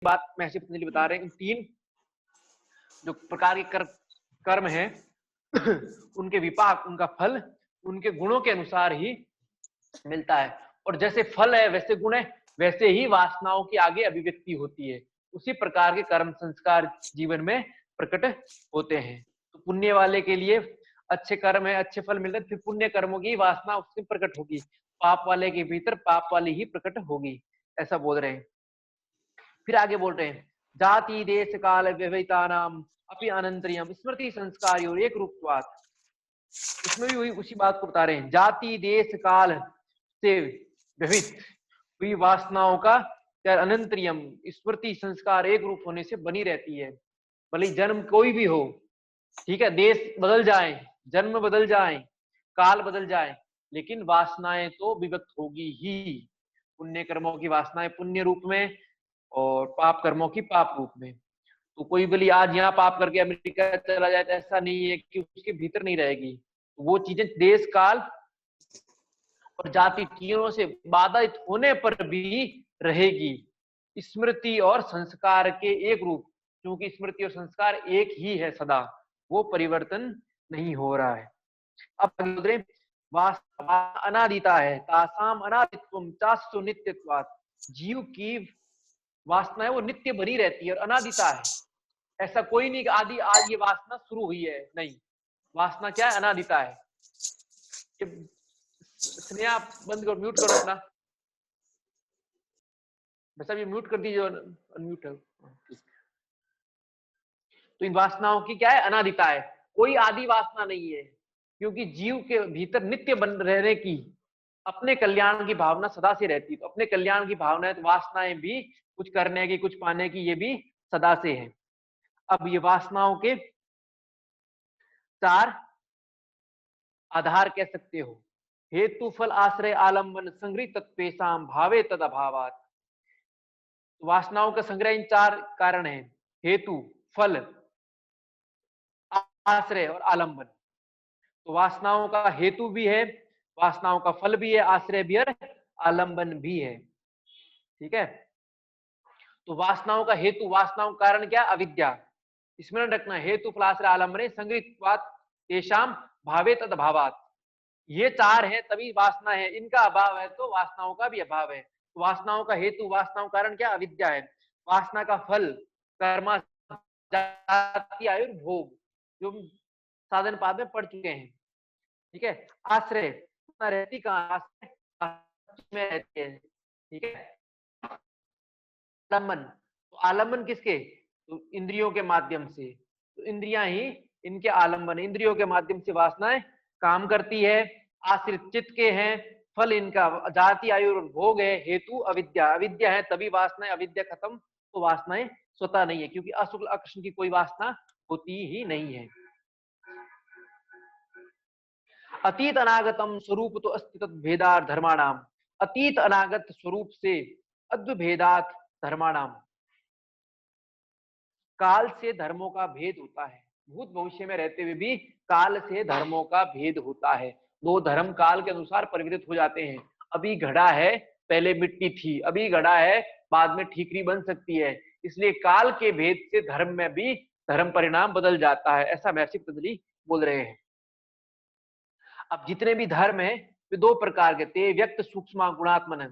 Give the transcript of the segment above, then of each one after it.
बात महर्षि पतंजलि बता रहे हैं। इन 3 जो प्रकार के कर्म हैं उनके विपाक, उनका फल उनके गुणों के अनुसार ही मिलता है। और जैसे फल है वैसे गुण है, वैसे ही वासनाओं की आगे अभिव्यक्ति होती है। उसी प्रकार के कर्म संस्कार जीवन में प्रकट होते हैं। तो पुण्य वाले के लिए अच्छे कर्म है, अच्छे फल मिलते हैं, फिर पुण्य कर्मों की वासना उससे प्रकट होगी। पाप वाले के भीतर पाप वाली ही प्रकट होगी, ऐसा बोल रहे हैं। फिर आगे बोल रहे हैं, जाति देश काल व्यवहितानाम अपि अनंतरियम स्मृति संस्कार और एक रूपवात। इसमें भी वही उसी बात को बता रहे हैं। जाति देश काल से व्यवहित हुई वासनाओं का अनंतरियम स्मृति संस्कार एक रूप होने से बनी रहती है। भले जन्म कोई भी हो, ठीक है, देश बदल जाए, जन्म बदल जाए, काल बदल जाए, लेकिन वासनाएं तो विभक्त होगी ही। पुण्य कर्मों की वासनाएं पुण्य रूप में और पाप कर्मों की पाप रूप में। तो कोई बोली आज यहाँ पाप करके अमेरिका चला जाए तो ऐसा नहीं है कि उसके भीतर नहीं रहेगी। वो चीजें देश काल और जाति तीनों से बाधित होने पर भी रहेगी। स्मृति और संस्कार के एक रूप, क्योंकि स्मृति और संस्कार एक ही है सदा, वो परिवर्तन नहीं हो रहा है। अब अनादिता है, तासाम अनादित्वम चास्तु नित्यत्वात्। जीव की वासना है वो नित्य बनी रहती है और अनादिता है। ऐसा कोई नहीं कि आदि आज ये वासना शुरू हुई है, नहीं, वासना क्या है, अनादिता है। स्नेहा बंद करो, म्यूट करो अपना, बस अभी म्यूट कर दीजिए, अनम्यूट है। तो इन वासनाओं की क्या है, अनादिता है, कोई आदि वासना नहीं है, क्योंकि जीव के भीतर नित्य बन रहने की, अपने कल्याण की भावना सदा से रहती है। तो अपने कल्याण की भावना है, तो वासनाएं भी कुछ करने की, कुछ पाने की, ये भी सदा से है। अब ये वासनाओं के 4 आधार कह सकते हो। हेतु फल आश्रय आलम्बन संग्रहित तत्पेशाम भावे तद अभावात। वासनाओं का संग्रह इन 4 कारण हैं, हेतु, फल, आश्रय और आलम्बन। तो वासनाओं का हेतु भी है, वासनाओं का फल भी है, आश्रय भी है, आलम्बन भी है, ठीक है। तो वासनाओं का हेतु, वासनाओं का कारण क्या, अविद्या। स्मरण रखना, हेतु फल आश्रय आलम्बन संग्रहित्वात् तेषां भावे तद अभावात्। ये 4 है तभी वासना है, इनका अभाव है तो वासनाओं का भी अभाव है। तो वासनाओं का हेतु, वासनाओं का कारण क्या, अविद्या है। वासना का फल कर्म जाति आयुर्भोग, जो साधन पाद में पढ़ चुके हैं, ठीक है। आश्रय रहती कहाँ, में रहती है, ठीक है। आलम्बन, तो आलम्बन किसके, तो इंद्रियों के माध्यम से। तो इंद्रियां ही इनके आलम्बन, इंद्रियों के माध्यम से वासनाएं काम करती है। आश्रित चित्त के हैं, फल इनका जाति आयु और भोग है, हेतु अविद्या, अविद्या है तभी वासनाएं, अविद्या खत्म तो वासनाएं स्वतः नहीं है, क्योंकि अशुक्ल अकृष्ण की कोई वासना होती ही नहीं है। अतीत अनागतम स्वरूप तो अस्तित्व भेदात धर्माणाम। अतीत अनागत स्वरूप से अद्भेदात धर्माणाम, काल से धर्मों का भेद होता है। भूत भविष्य में रहते हुए भी काल से धर्मों का भेद होता है। 2 धर्म काल के अनुसार परिवर्तित हो जाते हैं। अभी घड़ा है, पहले मिट्टी थी, अभी घड़ा है, बाद में ठीकरी बन सकती है। इसलिए काल के भेद से धर्म में भी धर्म परिणाम बदल जाता है, ऐसा महर्षि पतंजलि बोल रहे हैं। अब जितने भी धर्म है वे 2 प्रकार के ते व्यक्त सूक्ष्म गुणात्मन।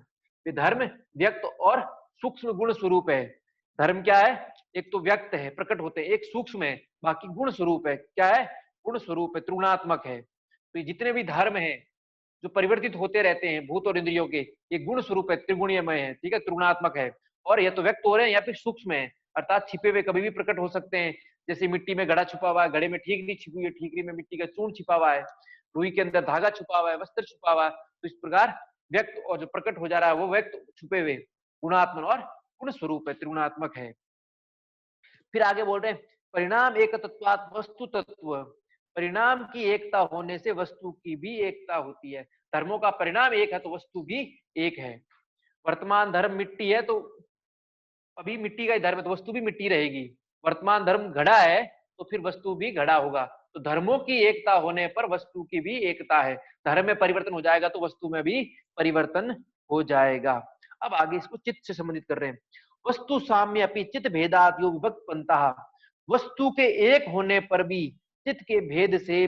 वे धर्म व्यक्त और सूक्ष्म गुण स्वरूप है। धर्म क्या है, एक तो व्यक्त है, प्रकट होते हैं, एक सूक्ष्म है, बाकी गुण स्वरूप है। क्या है, गुण स्वरूप है, त्रिगुणात्मक है। तो जितने भी धर्म है जो परिवर्तित होते रहते हैं भूत और इंद्रियों के, ये गुण स्वरूप है, त्रिगुणीयमय है, ठीक है, त्रिगुणात्मक है। और या तो व्यक्त हो रहे हैं या फिर सूक्ष्म है, अर्थात छिपे हुए कभी भी प्रकट हो सकते हैं। जैसे मिट्टी में घड़ा छुपा हुआ है, घड़े में ठीकरी छिपी हुई है, ठीकरी में मिट्टी का चूर्ण छिपा हुआ है, रुई के अंदर धागा छुपा हुआ है, वस्त्र छुपा हुआ है। तो इस प्रकार व्यक्त और जो प्रकट हो जा रहा है वो व्यक्त छुपे हुए गुणात्मक और गुण स्वरूप है, त्रिगुणात्मक है। फिर आगे बोल रहे हैं, परिणाम एक तत्वात् वस्तु तत्व। परिणाम की एकता होने से वस्तु की भी एकता होती है। धर्मों का परिणाम एक है तो वस्तु भी एक है। वर्तमान धर्म मिट्टी है तो अभी मिट्टी का ही धर्म है तो वस्तु भी मिट्टी रहेगी। वर्तमान धर्म घड़ा है तो फिर वस्तु भी घड़ा होगा। तो धर्मों की एकता होने पर वस्तु की भी एकता है। धर्म में परिवर्तन हो जाएगा तो वस्तु में भी परिवर्तन हो जाएगा। अब आगे इसको चित्त से संबंधित कर रहे हैं। वस्तु साम्य अपि चित भेदात यो विभक्त पंथा। वस्तु के एक होने पर भी चित के भेद से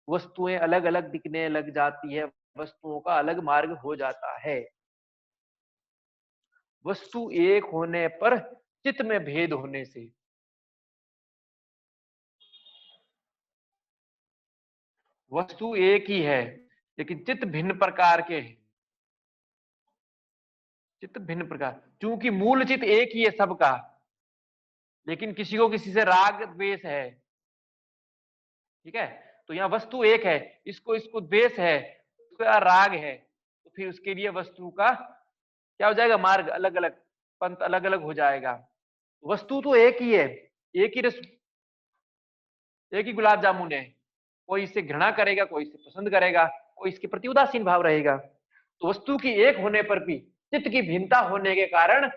वस्तुएं अलग अलग दिखने लग जाती है, वस्तुओं का अलग मार्ग हो जाता है। वस्तु एक होने पर चित में भेद होने से, वस्तु एक ही है लेकिन चित्त भिन्न प्रकार के हैं। चित्त भिन्न प्रकार, क्योंकि मूल चित्त एक ही है सबका, लेकिन किसी को किसी से राग द्वेष है। ठीक है, तो यहाँ वस्तु एक है, इसको इसको द्वेष है, उसका राग है, तो फिर उसके लिए वस्तु का क्या हो जाएगा, मार्ग अलग अलग, पंथ अलग अलग हो जाएगा। वस्तु तो एक ही है, एक ही रस, एक ही गुलाब जामुन है। कोई इससे घृणा करेगा, कोई इससे पसंद करेगा, कोई इसके प्रति उदासीन भाव रहेगा। तो वस्तु की एक होने पर भी चित्त की भिन्नता होने के कारण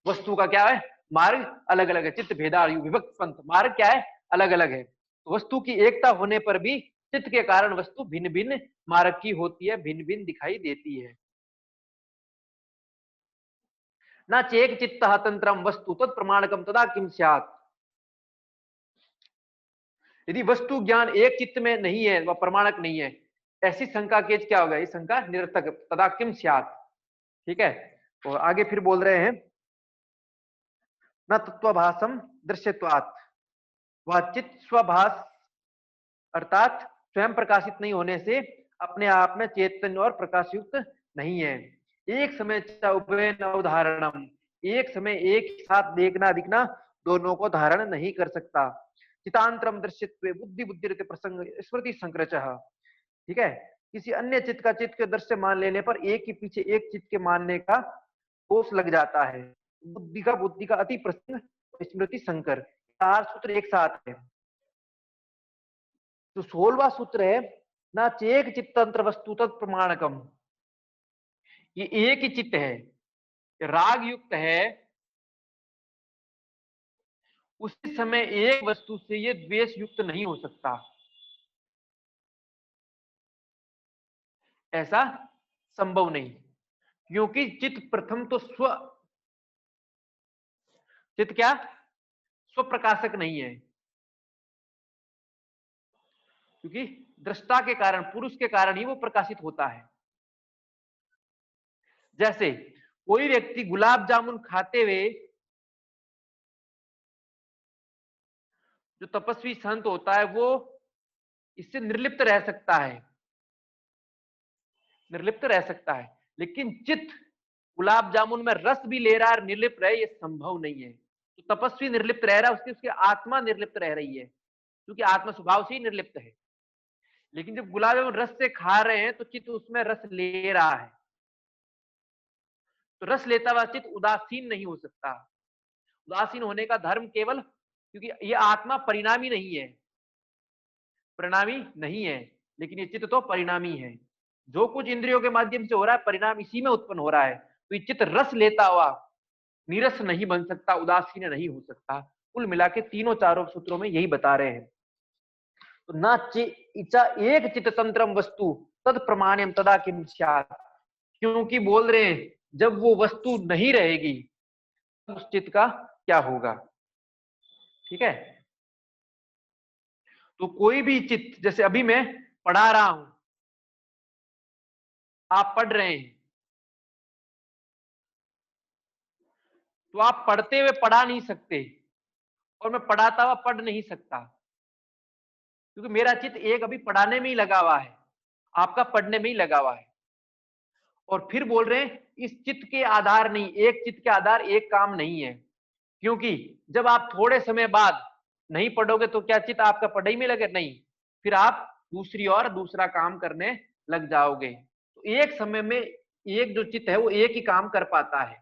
वस्तु का क्या है, मार्ग अलग अलग है। चित्त भेदा विभक्त पंथ, मार्ग क्या है, अलग अलग है। तो वस्तु की एकता होने पर भी चित्त के कारण वस्तु भिन्न भिन्न मार्ग की होती है, भिन्न भिन्न दिखाई देती है। न चेक चित्त तंत्रम वस्तु तत् प्रमाणकम तदा किम स्यात्। यदि वस्तु ज्ञान एक चित्त में नहीं है, वह प्रमाणक नहीं है, ऐसी शंका के क्या होगा, ये शंका निरर्थक, तदा किम स्यात्। ठीक है, और आगे फिर बोल रहे हैं, न तत्वभासम दृश्यत्वात्, वह चित्त स्वभास अर्थात स्वयं प्रकाशित नहीं होने से अपने आप में चैतन्य और प्रकाशयुक्त नहीं है। एक समय उदाहरणम, एक समय एक साथ देखना दिखना दोनों को धारण नहीं कर सकता। चितांतरम दृश्यत्वे बुद्धि बुद्धि प्रसंग स्मृति संक्रचः। ठीक है, किसी अन्य चित्त का चित्त के दृश्य मान लेने पर एक के पीछे एक चित्त के मानने का दोष लग जाता है। बुद्धि का अति प्रसंग, स्मृति संकर, चार सूत्र एक साथ है। तो 16वां सूत्र है, ना चेक चित्तंत्र वस्तु तत् प्रमाणकम। ये एक ही चित्त है, राग युक्त है, उसी समय एक वस्तु से ये द्वेष युक्त नहीं हो सकता। ऐसा संभव नहीं, क्योंकि चित्त प्रथम तो चित्त क्या, स्व प्रकाशक नहीं है, क्योंकि दृष्टा के कारण, पुरुष के कारण ही वो प्रकाशित होता है। जैसे कोई व्यक्ति गुलाब जामुन खाते हुए, जो तपस्वी संत होता है वो इससे निर्लिप्त रह सकता है, निर्लिप्त रह सकता है, लेकिन चित्त गुलाब जामुन में रस भी ले रहा है, निर्लिप्त रहे, ये संभव नहीं है। तो तपस्वी निर्लिप्त रह रहा है, उसकी आत्मा निर्लिप्त रह रही है, क्योंकि आत्मा स्वभाव से ही निर्लिप्त है। लेकिन जब गुलाब जामुन रस से खा रहे हैं तो चित्त उसमें रस ले रहा है, तो रस लेता हुआ चित्त उदासीन नहीं हो सकता। उदासीन होने का धर्म केवल, क्योंकि ये आत्मा परिणामी नहीं है, परिणामी नहीं है, लेकिन ये चित्त तो परिणामी है। जो कुछ इंद्रियों के माध्यम से हो रहा है, परिणाम इसी में उत्पन्न हो रहा है। तो ये चित्त रस लेता हुआ नीरस नहीं बन सकता, उदासीन नहीं हो सकता। कुल मिला के तीनों चारों सूत्रों में यही बता रहे हैं। तो न इच्छा एक चित्त तंत्रम वस्तु तद प्रमाण्यम तदा किम स्यात्, क्योंकि बोल रहे हैं जब वो वस्तु नहीं रहेगी उस चित्त का क्या होगा। ठीक है, तो कोई भी चित्त, जैसे अभी मैं पढ़ा रहा हूं, आप पढ़ रहे हैं, तो आप पढ़ते हुए पढ़ा नहीं सकते और मैं पढ़ाता हुआ पढ़ नहीं सकता, क्योंकि मेरा चित्त एक अभी पढ़ाने में ही लगा हुआ है, आपका पढ़ने में ही लगा हुआ है। और फिर बोल रहे हैं इस चित्त के आधार नहीं, एक चित्त के आधार एक काम नहीं है, क्योंकि जब आप थोड़े समय बाद नहीं पढ़ोगे तो क्या चित्त आपका पढ़ाई में लगे, नहीं, फिर आप दूसरी और दूसरा काम करने लग जाओगे। तो एक समय में एक जो चित्त है वो एक ही काम कर पाता है,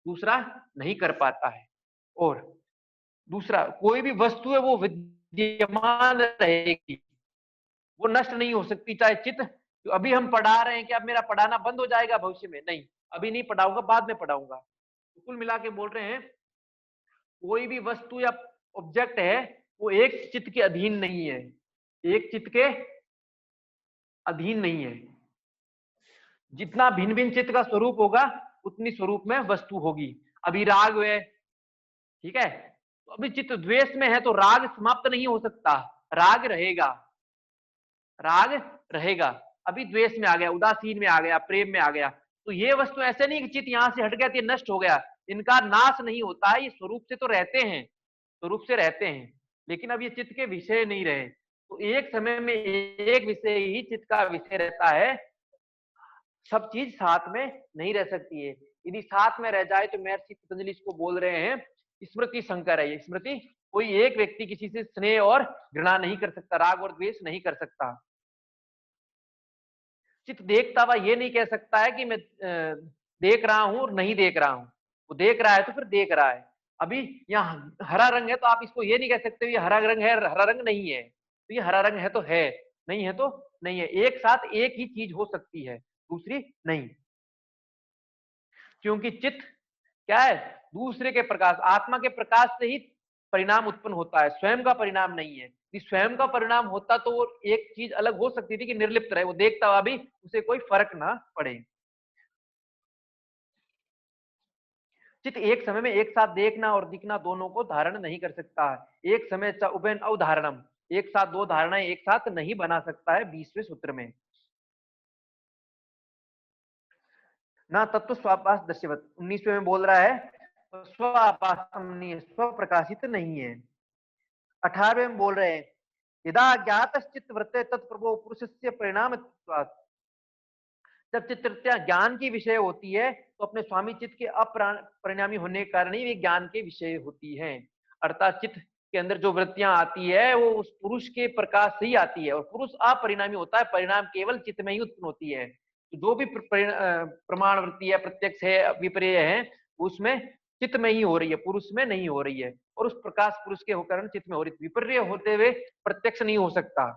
दूसरा नहीं कर पाता है। और दूसरा, कोई भी वस्तु है वो विद्यमान रहेगी, वो नष्ट नहीं हो सकती, चाहे चित्त, तो अभी हम पढ़ा रहे हैं कि अब मेरा पढ़ाना बंद हो जाएगा भविष्य में, नहीं, अभी नहीं पढ़ाऊंगा, बाद में पढ़ाऊंगा। तो कुल मिला के बोल रहे हैं कोई भी वस्तु या ऑब्जेक्ट है वो एक चित्त के अधीन नहीं है, एक चित्त के अधीन नहीं है। जितना भिन्न भिन्न चित्त का स्वरूप होगा उतनी स्वरूप में वस्तु होगी। अभी राग है, ठीक है। तो अभी चित्त द्वेष में है तो राग समाप्त नहीं हो सकता, राग रहेगा, राग रहेगा। अभी द्वेष में आ गया, उदासीन में आ गया, प्रेम में आ गया, तो ये वस्तु ऐसे नहीं कि चित्त यहां से हट गया तो ये नष्ट हो गया, इनका नाश नहीं होता है, ये स्वरूप से तो रहते हैं, स्वरूप से रहते हैं, लेकिन अब ये चित्त के विषय नहीं रहे। तो एक समय में एक विषय ही चित्त का विषय रहता है, सब चीज साथ में नहीं रह सकती है। यदि साथ में रह जाए तो महर्षि पतंजलि इसको बोल रहे हैं स्मृति संकर है। ये स्मृति, कोई एक व्यक्ति किसी से स्नेह और घृणा नहीं कर सकता, राग और द्वेष नहीं कर सकता। चित्त देखता हुआ ये नहीं कह सकता है कि मैं देख रहा हूं और नहीं देख रहा हूं, वो देख रहा है तो फिर देख रहा है। अभी यहाँ हरा रंग है तो आप इसको ये नहीं कह सकते ये हरा रंग है, हरा रंग नहीं है, तो ये हरा रंग है तो है, नहीं है तो नहीं है। एक साथ एक ही चीज हो सकती है, दूसरी नहीं, क्योंकि चित्त क्या है, दूसरे के प्रकाश, आत्मा के प्रकाश से ही परिणाम उत्पन्न होता है, स्वयं का परिणाम नहीं है। यदि स्वयं का परिणाम होता तो वो एक चीज अलग हो सकती थी कि निर्लिप्त रहे, वो देखता हुआ भी उसे कोई फर्क ना पड़े। चित्त एक समय में एक साथ देखना और दिखना दोनों को धारण नहीं कर सकता है। एक समय च उभयन अवधारणम, एक साथ दो धारणाएं एक साथ नहीं बना सकता है 20वें सूत्र में। ना तत्व स्वाभास दृश्यवत, 19वें में बोल रहा है स्वाभासम स्व प्रकाशित नहीं है। 18वें में बोल रहे हैं यदा ज्ञातश्चित्त वृत्ते तत्प्रभो पुरुषस्य परिणाम, जब चित्तवृत्तियां ज्ञान की विषय होती है तो अपने स्वामी चित्त के अपरिणामी होने के कारण ही वे ज्ञान के विषय होती हैं। अर्थात चित्त के अंदर जो वृत्तियां आती है वो उस पुरुष के प्रकाश से ही आती है, और पुरुष अपरिणामी होता है, परिणाम केवल चित्त में ही उत्पन्न होती है। तो जो भी प्रमाण वृत्ति है, प्रत्यक्ष है, विपर्य है, उसमें चित्त में ही हो रही है, पुरुष में नहीं हो रही है, और उस प्रकाश पुरुष के कारण चित्त में हो रही है। विपर्य होते हुए प्रत्यक्ष नहीं हो सकता,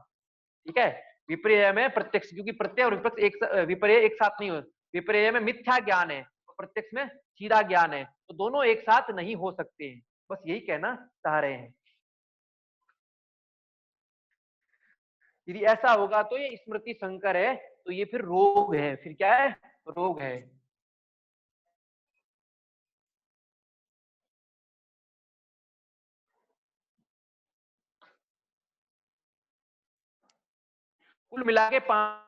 ठीक है। विपर्य में प्रत्यक्ष, क्योंकि प्रत्यय और विपक्ष एक विपर्य एक साथ नहीं हो, विपर्य में मिथ्या ज्ञान है और प्रत्यक्ष में सीधा ज्ञान है, तो दोनों एक साथ नहीं हो सकते हैं, बस यही कहना चाह रहे हैं। यदि ऐसा होगा तो ये स्मृति संकर है, तो ये फिर रोग है, फिर क्या है, रोग है। कुल मिला के 5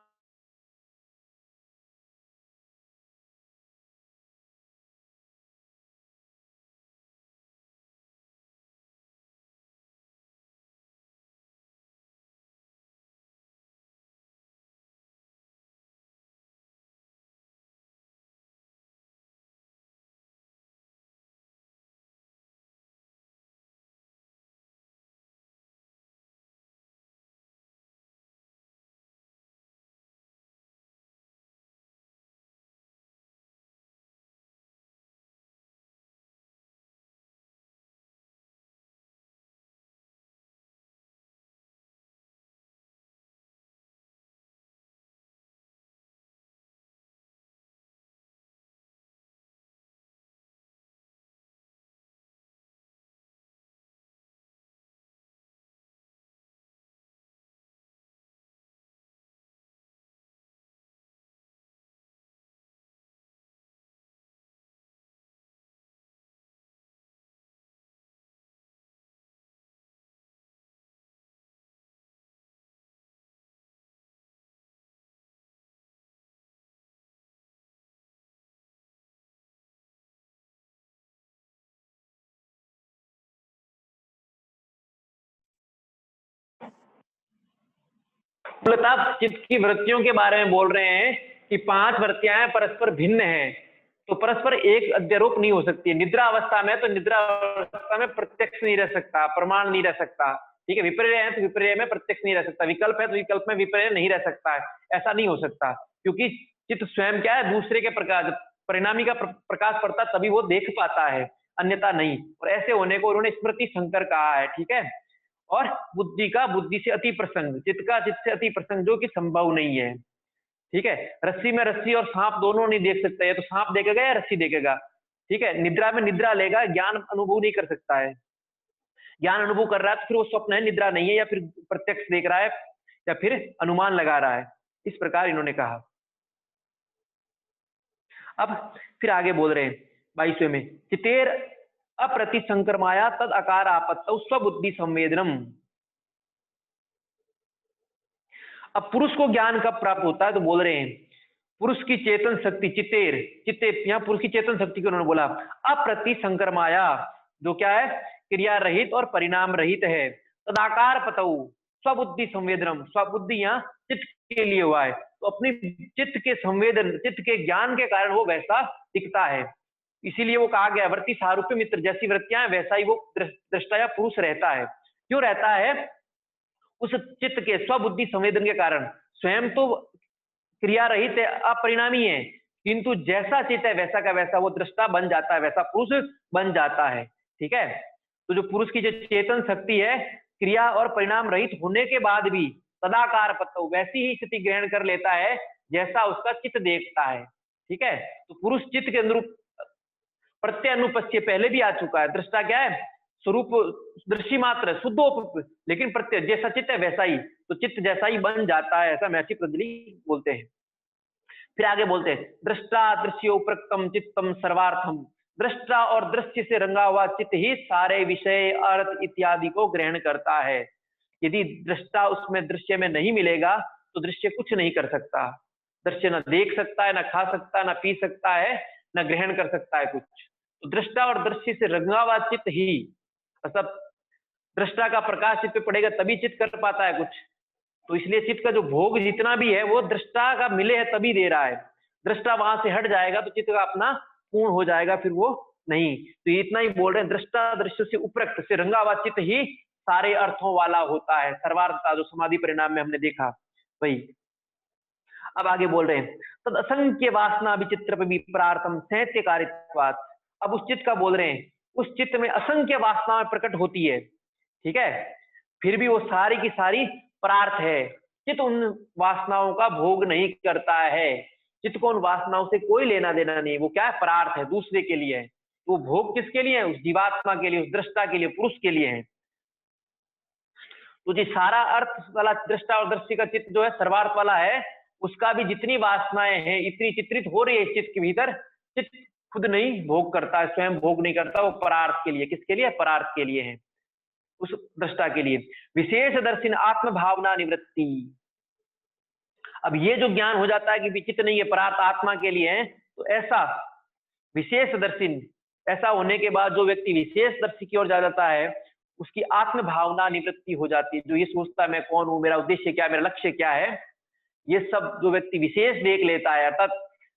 मूलतः चित्त की वृत्तियों के बारे में बोल रहे हैं कि 5 वृत्तियां परस्पर भिन्न हैं, तो परस्पर एक अध्यारोप नहीं हो सकती है। निद्रा अवस्था में तो निद्रा अवस्था में प्रत्यक्ष नहीं रह सकता, प्रमाण नहीं रह सकता, ठीक है। विपर्य है तो विपर्य में प्रत्यक्ष नहीं रह सकता, विकल्प है तो विकल्प में विपर्य नहीं रह सकता है, ऐसा नहीं हो सकता, क्योंकि चित्त स्वयं क्या है, दूसरे के प्रकाश, परिणामी का प्रकाश पड़ता तभी वो देख पाता है, अन्यथा नहीं। और ऐसे होने को उन्होंने स्मृति संकर कहा है, ठीक है। और बुद्धि का बुद्धि से अति प्रसंग, चित्त का चित्त से अति प्रसंग, जो कि संभव नहीं है, ठीक है। रस्सी में रस्सी और सांप दोनों नहीं देख सकता है, तो सांप देखेगा या रस्सी देखेगा, ठीक है। निद्रा में निद्रा लेगा, ज्ञान अनुभव नहीं कर सकता है, ज्ञान अनुभव कर रहा है तो फिर वो स्वप्न है, निद्रा नहीं है, या फिर प्रत्यक्ष देख रहा है, या फिर अनुमान लगा रहा है, इस प्रकार इन्होंने कहा। अब फिर आगे बोल रहे हैं 22वें में, चितेर अप्रति संक्रमाया तद आकार आपत्तौ स्वबुद्धि संवेदनम। अब पुरुष को ज्ञान कब प्राप्त होता है, तो बोल रहे हैं पुरुष की चेतन शक्ति, चितेर, चित्ते, यहाँ पुरुष की चेतन शक्ति को उन्होंने बोला अप्रति संक्रमाया, जो क्या है, क्रिया रहित और परिणाम रहित है, तदाकार पतऊ स्वबुद्धि संवेदनम, स्वबुद्धि यहाँ चित्त के लिए हुआ है, तो अपनी चित्त के संवेदन, चित्त के ज्ञान के कारण वो वैसा दिखता है। इसीलिए वो कहा गया वृत्ति सारूप्य मित्र, जैसी वृत्तियां वैसा ही वो दृष्टा या पुरुष रहता है। क्यों रहता है, उस चित्त के स्वबुद्धि संवेदन के कारण। स्वयं तो क्रिया रहित है, अपरिणामी है, किंतु जैसा चित्त है वैसा का वैसा वो दृष्टा बन जाता है, वैसा पुरुष बन जाता है। ठीक है, तो जो पुरुष की जो चेतन शक्ति है क्रिया और परिणाम रहित होने के बाद भी तदाकार पत्तौ, वैसी ही स्थिति ग्रहण कर लेता है जैसा उसका चित्त देखता है। ठीक है, तो पुरुष चित्त के अनुरूप प्रत्यय अनुपस्थिय पहले भी आ चुका है। दृष्टा क्या है, स्वरूप दृष्टि मात्र शुद्ध, लेकिन प्रत्यय जैसा चित्त है वैसा ही, तो चित्त जैसा ही बन जाता है, ऐसा महर्षि पतंजलि बोलते हैं। फिर आगे बोलते हैं दृष्टा दृश्यो प्रकृतम चित्तम सर्वार्थम, दृष्टा और दृश्य से रंगा हुआ चित्त ही सारे विषय अर्थ इत्यादि को ग्रहण करता है। यदि दृष्टा उसमें दृश्य में नहीं मिलेगा तो दृश्य कुछ नहीं कर सकता। दृश्य न देख सकता है, न खा सकता है, न पी सकता है, न ग्रहण कर सकता है कुछ। तो दृष्टा और दृश्य से रंगा हुआ चित्त ही, मतलब दृष्टा का प्रकाश चित्त पे पड़ेगा तभी चित्त कर पाता है कुछ। तो इसलिए चित्त का जो भोग जितना भी है वो दृष्टा का मिले है तभी दे रहा है। दृष्टा वहां से हट जाएगा तो चित्त का अपना पूर्ण हो जाएगा, फिर वो नहीं। तो इतना ही बोल रहे हैं, दृष्टा दृश्य से उपरक्त से रंगा हुआ चित्त ही सारे अर्थों वाला होता है। सर्वार्थता जो समाधि परिणाम में हमने देखा वही। अब आगे बोल रहे हैं तद असंख्य वासना विचित्र विप्रार्थम सहत्य कारित्वात्। अब उस चित्त का बोल रहे हैं, उस चित्त में असंख्य वासनाएं प्रकट होती है। ठीक है, फिर भी वो सारी की सारी परार्थ है। चित्त उन वासनाओं का भोग नहीं करता है, चित्त को उन वासनाओं से कोई लेना देना नहीं। वो क्या है, परार्थ है, दूसरे के लिए है। तो भोग किसके लिए है, उस जीवात्मा के लिए, उस दृष्टा के लिए, पुरुष के लिए है। तो जी सारा अर्थ वाला दृष्टा और दृष्टि का चित्त जो है सर्वार्थ वाला है, उसका भी जितनी वासनाएं हैं इतनी चित्रित हो रही है चित्त के भीतर, चित्त खुद नहीं भोग करता है, स्वयं भोग नहीं करता, वो परार्थ के लिए। किसके लिए, परार्थ के लिए है, उस दृष्टा के लिए। विशेष दर्शन आत्म भावना निवृत्ति। अब ये जो ज्ञान हो जाता है कि विचित नहीं है, परार्थ आत्मा के लिए है, तो ऐसा विशेष दर्शन, ऐसा होने के बाद जो व्यक्ति विशेष दर्शी की ओर जा जाता है उसकी आत्म भावना निवृत्ति हो जाती है। जो ये सोचता है मैं कौन हूं, मेरा उद्देश्य क्या है, मेरा लक्ष्य क्या है, ये सब जो व्यक्ति विशेष देख लेता है अर्थात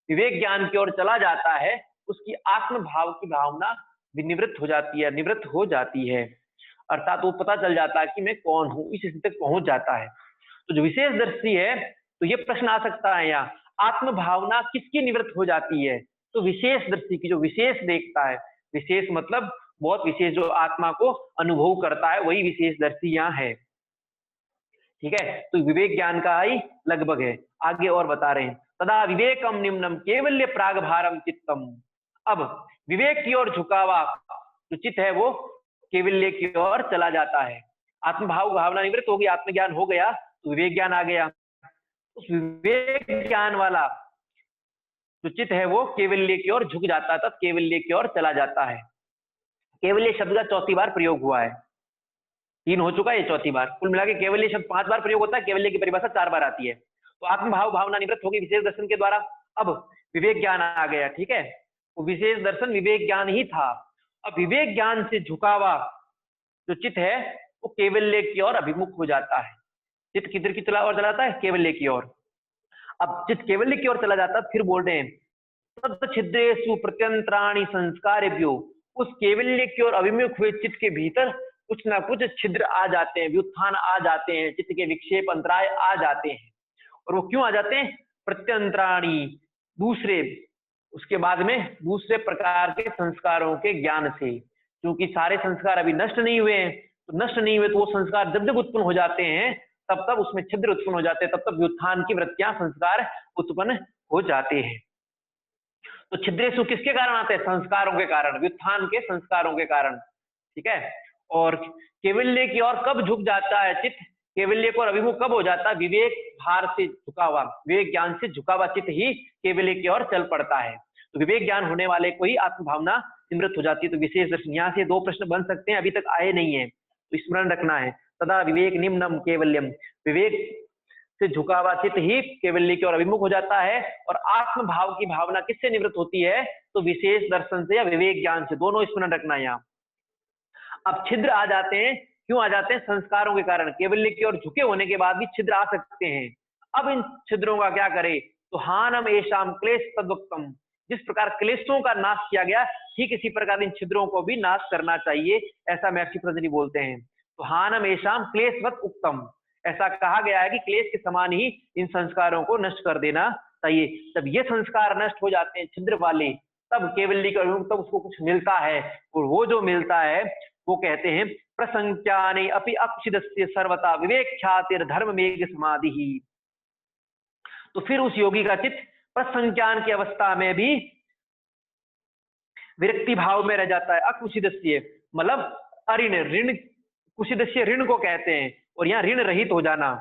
विवेक ज्ञान की ओर चला जाता है, उसकी आत्म भाव की भावना निवृत्त हो जाती है, निवृत्त हो जाती है। अर्थात वो पता चल जाता है कि मैं कौन हूं, इस स्थिति तक पहुंच जाता है। तो जो विशेष दृष्टि है, तो ये प्रश्न आ सकता है यहाँ, आत्म भावना किसकी निवृत्त हो जाती है, तो विशेष दृष्टि की, जो विशेष देखता है। विशेष मतलब बहुत विशेष, जो आत्मा को अनुभव करता है, वही विशेष दृष्टि यहाँ है। ठीक है, तो विवेक ज्ञान का ही लगभग है। आगे और बता रहे हैं तदा विवेकम निम्नम केवल्य प्राग भारम चित्तम। अब विवेक की ओर झुकावा जो चित्त है वो केवल्य की ओर चला जाता है। आत्मभाव भावना निवृत्त होगी, आत्मज्ञान हो गया तो विवेक ज्ञान आ गया। उस विवेक ज्ञान वाला जो चित्त है वो केवल्य की ओर झुक जाता है, तब केवल्य की ओर चला जाता है। केवल्य शब्द का चौथी बार प्रयोग हुआ है, 3 हो चुका है, ये चौथी बार। कुल मिला के केवल्य शब्द 5 बार प्रयोग होता है, केवल्य की परिभाषा 4 बार आती है। तो आत्मभाव भावना निवृत्त होगी विशेष दर्शन के द्वारा। अब विवेक ज्ञान आ गया। ठीक है, वो विशेष दर्शन विवेक ज्ञान ही था। अब विवेक ज्ञान से झुकावा जो चित्त है वो केवल्य की ओर अभिमुख हो जाता है। चित्त किधर की ओर चला जाता है, केवल्य की ओर। अब चित्त केवल्य की ओर चला जाता है, फिर बोल रहे हैं तच्छिद्रेषु प्रत्यंतराणि संस्कारेभ्यो। उस केवल्य की ओर अभिमुख हुए चित्त के भीतर कुछ ना कुछ छिद्र आ जाते हैं, व्युत्थान आ जाते हैं, चित्त के विक्षेप अंतराय आ जाते हैं। और वो क्यों आ जाते हैं, प्रत्यंतराणि, दूसरे, उसके बाद में दूसरे प्रकार के संस्कारों के ज्ञान से। क्योंकि सारे संस्कार अभी नष्ट नहीं हुए हैं, तो नष्ट नहीं हुए तो वो संस्कार जब जब उत्पन्न हो जाते हैं तब तब उसमें छिद्र उत्पन्न हो जाते हैं, तब तब व्युत्थान की वृत्तियां, संस्कार उत्पन्न हो जाते हैं। तो छिद्रेषु किसके कारण आते हैं, संस्कारों के कारण, व्युत्थान के संस्कारों के कारण। ठीक है, और केवल्य की ओर कब झुक जाता है चित्त, केवल्य को अभिमुख कब हो जाता है, विवेक भार से झुका हुआ, विवेक ज्ञान से झुका हुआ चित्त ही केवल्य की ओर चल पड़ता है। तो विवेक ज्ञान होने वाले को ही आत्म भावना निवृत्त हो जाती है। तो विशेष दर्शन, यहाँ से 2 प्रश्न बन सकते हैं, अभी तक आए नहीं है, तो स्मरण रखना है। तदा विवेक निम्नम केवल्यम, विवेक से झुका हुआ चित्त ही केवल्य की ओर अभिमुख हो जाता है। और आत्म भाव की भावना किससे निवृत्त होती है? तो विशेष दर्शन से या विवेक ज्ञान से, दोनों स्मरण रखना है यहाँ। अब छिद्र आ जाते हैं, क्यों आ जाते हैं? संस्कारों के कारण। केवल्य की ओर झुके होने के बाद भी छिद्र आ सकते हैं। अब इन छिद्रों का क्या करें? तो हानम एशाम क्लेश तद्वक्तम, जिस प्रकार क्लेशों का नाश किया गया, ठीक इसी प्रकार इन छिद्रों को भी नाश करना चाहिए, ऐसा महर्षि पतंजलि बोलते हैं। तो हानम एशाम क्लेशवत उत्तम, ऐसा कहा गया है कि क्लेश के समान ही इन संस्कारों को नष्ट कर देना चाहिए। जब ये संस्कार नष्ट हो जाते हैं छिद्र वाले, तब केवल्य के अभिमुख, तब उसको कुछ मिलता है, और वो जो मिलता है वो कहते हैं प्रसंख्याने अपि अक्षिदस्य सर्वथा विवेक ख्यातिर धर्म मेघ समाधि ही। तो फिर उस योगी का चित्त प्रसंख्यान की अवस्था में भी विरक्ति भाव में रह जाता है। अकुशिदस्य मतलब अऋण, ऋण, कुशिदस्य ऋण को कहते हैं, और यहाँ ऋण रहित हो जाना।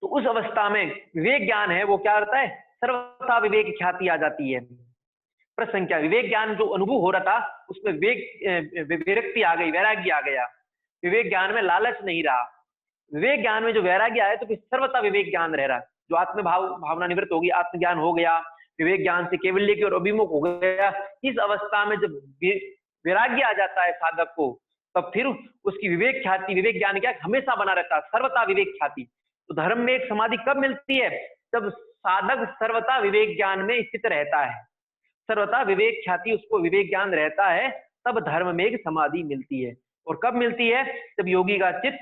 तो उस अवस्था में विवेक ज्ञान है वो क्या करता है? सर्वथा विवेक ख्याति आ जाती है। प्रसंख्या, विवेक ज्ञान जो अनुभव हो रहा था उसमें विरक्ति आ गई, वैराग्य आ गया। विवेक ज्ञान में लालच नहीं रहा। विवेक ज्ञान में जो वैराग्य आया तो फिर सर्वथा विवेक ज्ञान रह रहा। जो आत्म भावना निवृत्त होगी, आत्मज्ञान हो गया, विवेक ज्ञान से केवल्य की ओर अभिमुख हो गया। इस अवस्था में जब वैराग्य आ जाता है साधक को, तब फिर उसकी विवेक ख्याति, विवेक ज्ञान क्या हमेशा बना रहता है, सर्वथा विवेक ख्याति। तो धर्म में एक समाधि कब मिलती है? जब साधक सर्वथा विवेक ज्ञान में स्थित रहता है, सर्वथा विवेक ख्याति उसको विवेक ज्ञान रहता है, तब धर्म में एक समाधि मिलती है। और कब मिलती है? जब योगी का चित्त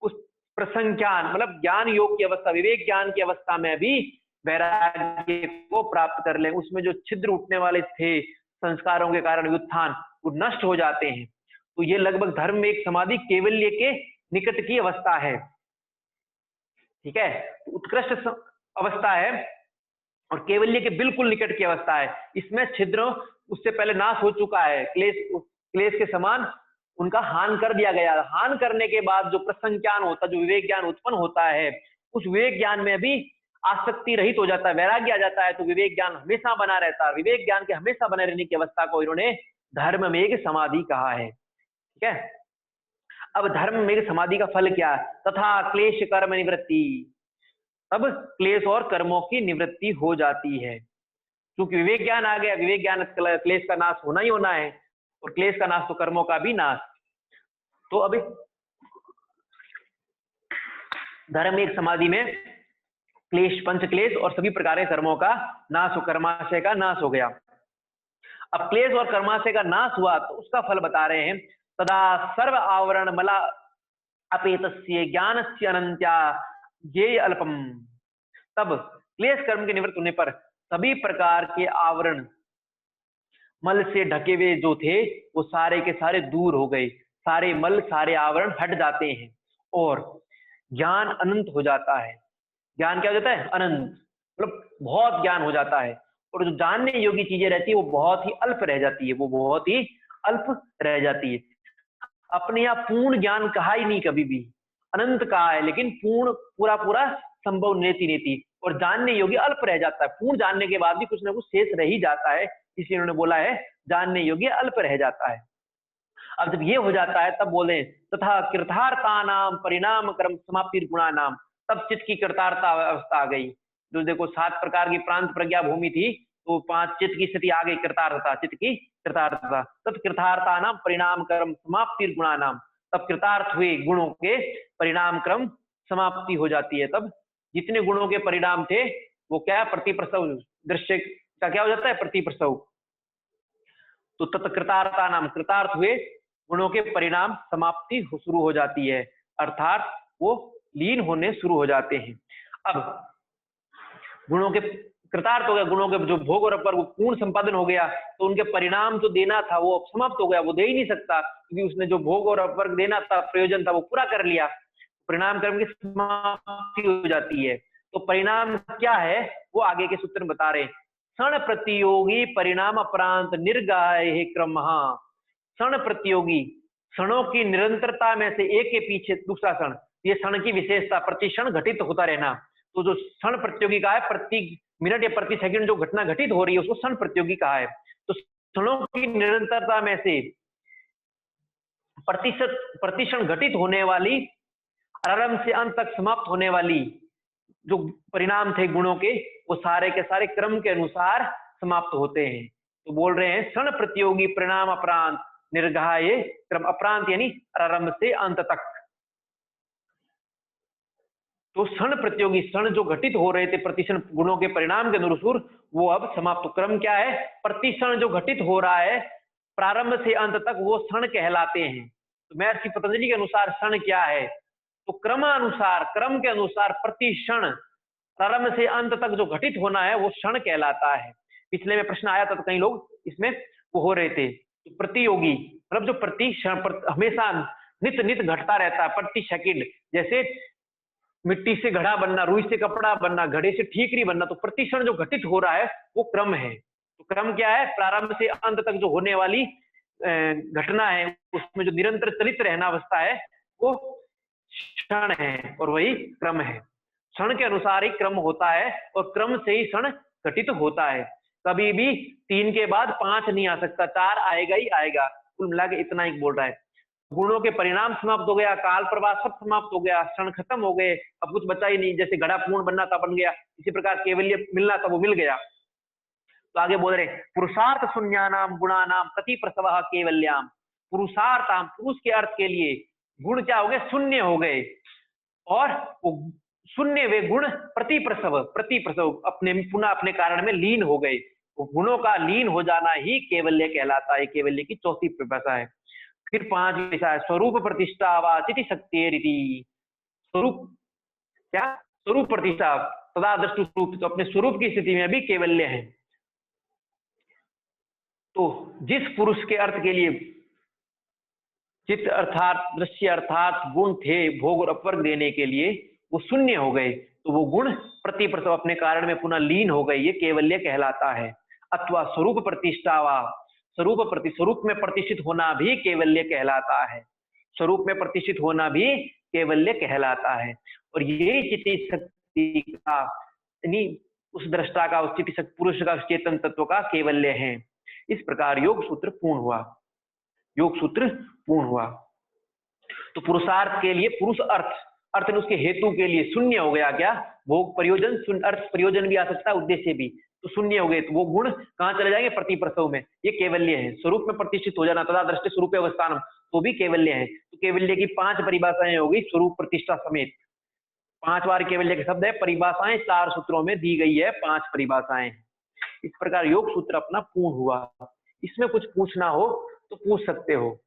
उस प्रसंख्यान मतलब ज्ञान योग की अवस्था, विवेक ज्ञान की अवस्था में भी वैराग्य को प्राप्त कर ले। उसमें जो छिद्र उठने वाले थे संस्कारों के कारण व्युत्थान, वो नष्ट हो जाते हैं। तो ये लगभग धर्म में एक समाधि केवल्य के निकट की अवस्था है। ठीक है, तो उत्कृष्ट अवस्था है और केवल्य के बिल्कुल निकट की अवस्था है। इसमें छिद्र उससे पहले नाश हो चुका है, क्लेश के समान उनका हान कर दिया गया। हान करने के बाद जो प्रसंख्यान होता, जो विवेक ज्ञान उत्पन्न होता है, उस विवेक ज्ञान में भी आसक्ति रहित हो जाता है, वैराग्य आ जाता है। तो विवेक ज्ञान हमेशा बना रहता है। विवेक ज्ञान के हमेशा बने रहने की अवस्था को इन्होंने धर्म मेघ समाधि कहा है। ठीक है, अब धर्म मेघ समाधि का फल क्या? तथा क्लेश कर्म निवृत्ति, तब क्लेश और कर्मों की निवृत्ति हो जाती है। क्योंकि विवेक ज्ञान आ गया, विवेक ज्ञान क्लेश का नाश होना ही होना है, और क्लेश का नाश तो कर्मों का भी नाश। तो अभी धर्म एक समाधि में क्लेश, पंच क्लेश और सभी प्रकार के कर्मों का नाश, कर्माशय का नाश हो गया। अब क्लेश और कर्माशय का नाश हुआ तो उसका फल बता रहे हैं। तदा सर्व आवरण मला अपेतस्य ज्ञानस्य अनंत्या ये अल्पम, तब क्लेश कर्म के निवृत्त होने पर सभी प्रकार के आवरण मल से ढके हुए जो थे वो सारे के सारे दूर हो गए। सारे मल, सारे आवरण हट जाते हैं और ज्ञान अनंत हो जाता है। ज्ञान क्या हो जाता है? अनंत, मतलब बहुत ज्ञान हो जाता है। और जो जानने योग्य चीजें रहती है वो बहुत ही अल्प रह जाती है, वो बहुत ही अल्प रह जाती है। अपने यहाँ पूर्ण ज्ञान कहा ही नहीं कभी भी, अनंत कहा है, लेकिन पूर्ण पूरा पूरा संभव नेति नेति, और जानने योग्य अल्प रह जाता है। पूर्ण जानने के बाद भी कुछ ना कुछ शेष रह ही जाता है, इसलिए उन्होंने बोला है जानने योग्य अल्प रह जाता है। अब जब ये हो जाता है तब बोले तथा कृतार्था नाम परिणाम कर्म समाप्ति गुणा नाम, तब चित्त की कृतार्था अवस्था आ गई। जो देखो 7 प्रकार की प्रांत प्रज्ञा भूमि थी, तो 5 चित्त की स्थिति आ गई, कृतार्थता, चित्त की कृतार्थता। तब कृतार्था नाम परिणाम कर्म समाप्ति गुणा नाम, तब कृतार्थ हुए गुणों के परिणाम क्रम समाप्ति हो जाती है। तब जितने गुणों के परिणाम थे वो क्या? प्रतिप्रसव दृश्य का क्या हो जाता है? प्रतिप्रसव। तो तत्कृतार्था नाम, कृतार्थ हुए गुणों के परिणाम समाप्ति शुरू हो जाती है, अर्थात वो लीन होने शुरू हो जाते हैं। अब गुणों के कृतार्थ हो गया, गुणों के जो भोग और अपर वो पूर्ण संपादन हो गया, तो उनके परिणाम जो देना था वो समाप्त हो गया, वो दे ही नहीं सकता, क्योंकि उसने जो भोग और अपर देना था, प्रयोजन था, वो पूरा कर लिया। परिणाम कर्म की समाप्ति हो जाती है। तो परिणाम क्या है वो आगे के सूत्र में बता रहे हैं। क्षण प्रतियोगी परिणाम अपरांत निर्गाय क्रम। क्षण प्रतियोगी, क्षणों की निरंतरता में से एक के पीछे दूसरा क्षण, ये क्षण की विशेषता, प्रति क्षण घटित होता रहना। तो जो क्षण प्रतियोगी का है, प्रति मिनट या प्रति सेकंड जो घटना घटित हो रही है उसको क्षण प्रतियोगी कहा है। तो क्षणों की निरंतरता में से प्रतिक्षण घटित होने वाली, आरंभ से अंत तक समाप्त होने वाली जो परिणाम थे गुणों के, वो सारे के सारे क्रम के अनुसार समाप्त होते हैं। तो बोल रहे हैं क्षण प्रतियोगी परिणाम अपरांत निर्गाये क्रम, अपरांत यानी आरंभ से अंत तक। तो क्षण प्रतियोगी, क्षण जो घटित हो रहे थे प्रतिक्षण गुणों के परिणाम के अनुसार, वो अब समाप्त। क्रम क्या है? प्रतिक्षण जो घटित हो रहा है प्रारंभ से अंत तक, वो क्षण कहलाते हैं। तो महर्षि पतंजलि के अनुसार क्षण क्या है? तो क्रमानुसार, क्रम के अनुसार प्रतिक्षण प्रारंभ से अंत तक जो घटित होना है वो क्षण कहलाता है। पिछले में प्रश्न आया था तो कई लोग इसमें वो हो रहे थे। तो प्रतियोगी मतलब जो प्रतिक्षण हमेशा नित नित घटता रहता है, प्रति सेकंड। जैसे मिट्टी से घड़ा बनना, रुई से कपड़ा बनना, घड़े से ठीकरी बनना, तो प्रतिक्षण जो घटित हो रहा है वो क्रम है। तो क्रम क्या है? प्रारंभ से अंत तक जो होने वाली घटना है उसमें जो निरंतर चलित रहना अवस्था है वो क्षण है, और वही क्रम है। क्षण के अनुसार ही क्रम होता है और क्रम से ही क्षण घटित होता है। कभी भी 3 के बाद 5 नहीं आ सकता, 4 आएगा ही आएगा। कुल मिला के इतना ही बोल रहा है। गुणों के परिणाम समाप्त हो गया, काल प्रवाह सब समाप्त हो गया, क्षण खत्म हो गए, अब कुछ बचा ही नहीं। जैसे घड़ा पूर्ण बनना था बन गया, इसी प्रकार केवल्य मिलना था वो मिल गया। तो आगे बोल रहे पुरुषार्थ शून्यानाम गुणानाम प्रति प्रसव केवल्याम। पुरुषार्थाम, पुरुष के अर्थ के लिए गुण क्या हो गए? शून्य हो गए, और वो शून्य वे गुण प्रति प्रसव अपने पुनः अपने कारण में लीन हो गए। तो गुणों का लीन हो जाना ही केवल्य कहलाता है। केवल्य की चौथी परिभाषा है। फिर 5 विषय है स्वरूप प्रतिष्ठा व चिति शक्ति। स्वरूप क्या? स्वरूप प्रतिष्ठा, सदा दृष्टि स्वरूप, तो अपने स्वरूप की स्थिति में भी केवल्य है। तो जिस पुरुष के अर्थ के लिए चित्त अर्थात दृश्य अर्थात गुण थे भोग और अपवर्ग देने के लिए, वो शून्य हो गए, तो वो गुण प्रति प्रसव अपने कारण में पुनः लीन हो गए, ये केवल्य कहलाता है। अथवा स्वरूप प्रतिष्ठा वा, स्वरूप में प्रतिष्ठित होना भी केवल्य कहलाता है। स्वरूप में प्रतिष्ठित होना भी केवल्य कहलाता है। और ये चिति शक्ति का यानी उस दृष्टा का, उस चिति शक्ति पुरुष का, उस चेतन तत्व का केवल्य है। इस प्रकार योग सूत्र पूर्ण हुआ। योग सूत्र पूर्ण हुआ। तो पुरुषार्थ के लिए पुरुष अर्थ उसके हेतु के लिए शून्य हो गया। क्या? भोग प्रयोजन, शून्य अर्थ प्रयोजन भी आ सकता है, उद्देश्य भी, तो शून्य हो गए। तो वो गुण कहां चले जाएंगे? प्रति प्रसव में। ये केवल्य है। स्वरूप में प्रतिष्ठित हो जाना, तथा दृष्टि स्वरूप अवस्थान, तो भी केवल्य है। तो केवल्य की 5 परिभाषाएं होगी स्वरूप प्रतिष्ठा समेत। 5 बार केवल्य के शब्द है, परिभाषाएं 4 सूत्रों में दी गई है, 5 परिभाषाएं। इस प्रकार योग सूत्र अपना पूर्ण हुआ। इसमें कुछ पूछना हो तो पूछ सकते हो।